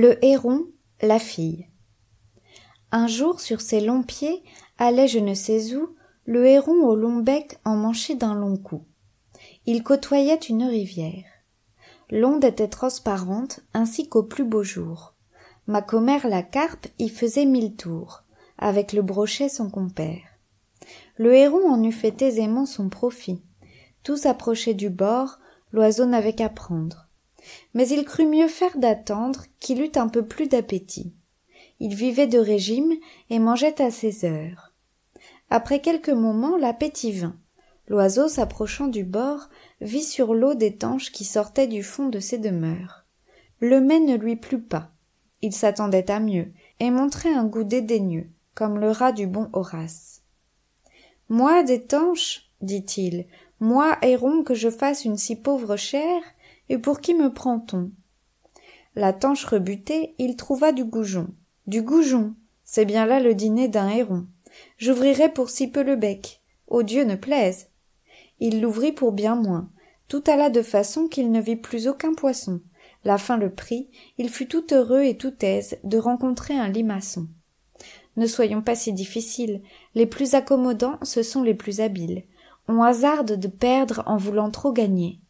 Le héron, la fille. Un jour, sur ses longs pieds, allait je ne sais où, le héron au long bec emmanché d'un long cou. Il côtoyait une rivière. L'onde était transparente, ainsi qu'au plus beau jour. Ma commère la carpe y faisait 1000 tours, avec le brochet son compère. Le héron en eût fait aisément son profit. Tout s'approchait du bord, l'oiseau n'avait qu'à prendre. Mais il crut mieux faire d'attendre qu'il eût un peu plus d'appétit. Il vivait de régime et mangeait à ses heures. Après quelques moments, l'appétit vint. L'oiseau, s'approchant du bord, vit sur l'eau des tanches qui sortaient du fond de ses demeures. Le mets ne lui plut pas. Il s'attendait à mieux, et montrait un goût dédaigneux, comme le rat du bon Horace. « Moi, des tanches, dit-il, moi, héron, que je fasse une si pauvre chère, et pour qui me prend-on » La tanche rebutée, il trouva du goujon. Du goujon, c'est bien là le dîner d'un héron. J'ouvrirai pour si peu le bec. Ô Dieu ne plaise. Il l'ouvrit pour bien moins. Tout alla de façon qu'il ne vit plus aucun poisson. La faim le prit, il fut tout heureux et tout aise de rencontrer un limaçon. Ne soyons pas si difficiles, les plus accommodants, ce sont les plus habiles. On hasarde de perdre en voulant trop gagner.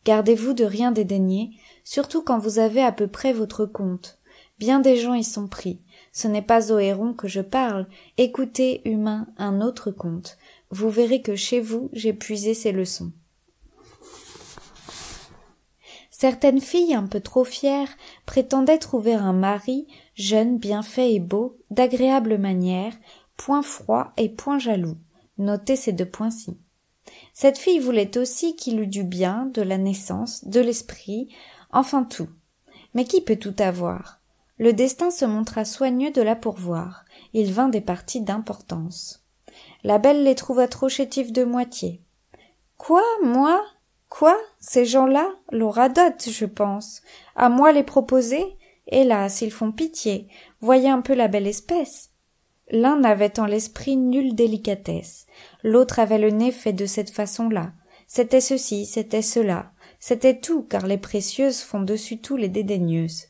Gardez-vous de rien dédaigner, surtout quand vous avez à peu près votre compte. Bien des gens y sont pris. Ce n'est pas au héron que je parle. Écoutez, humains, un autre conte. Vous verrez que chez vous, j'ai puisé ces leçons. Certaines filles, un peu trop fières, prétendaient trouver un mari, jeune, bien fait et beau, d'agréable manière, point froid et point jaloux. Notez ces 2 points-ci. Cette fille voulait aussi qu'il eût du bien, de la naissance, de l'esprit, enfin tout. Mais qui peut tout avoir? Le destin se montra soigneux de la pourvoir. Il vint des parties d'importance. La belle les trouva trop chétifs de moitié. Quoi, moi? Quoi? Ces gens-là? L'on radote, je pense. À moi les proposer? Hélas, ils font pitié. Voyez un peu la belle espèce. L'un n'avait en l'esprit nulle délicatesse. L'autre avait le nez fait de cette façon-là. C'était ceci, c'était cela. C'était tout, car les précieuses font dessus tout les dédaigneuses.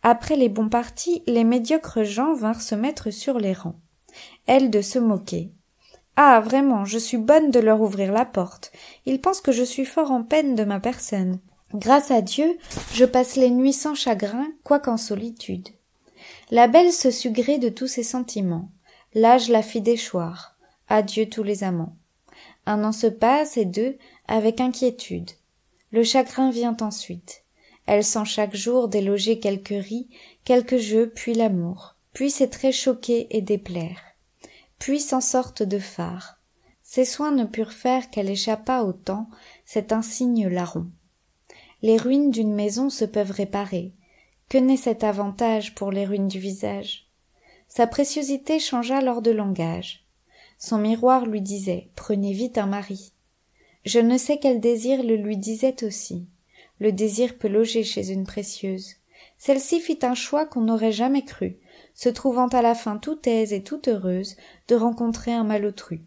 Après les bons partis, les médiocres gens vinrent se mettre sur les rangs. Elle de se moquer. Ah, vraiment, je suis bonne de leur ouvrir la porte. Ils pensent que je suis fort en peine de ma personne. Grâce à Dieu, je passe les nuits sans chagrin, quoiqu'en solitude. La belle se sut gré de tous ses sentiments. L'âge la fit déchoir. Adieu tous les amants. 1 an se passe et 2, avec inquiétude. Le chagrin vient ensuite. Elle sent chaque jour déloger quelques ris, quelques jeux, puis l'amour. Puis ses traits choquer et déplaire. Puis s'en sortent de phare. Ses soins ne purent faire qu'elle échappât au temps, cet insigne larron. Les ruines d'une maison se peuvent réparer. Que n'est cet avantage pour les ruines du visage? Sa préciosité changea lors de langage. Son miroir lui disait « Prenez vite un mari ». Je ne sais quel désir le lui disait aussi. Le désir peut loger chez une précieuse. Celle-ci fit un choix qu'on n'aurait jamais cru, se trouvant à la fin tout aise et tout heureuse de rencontrer un malotru.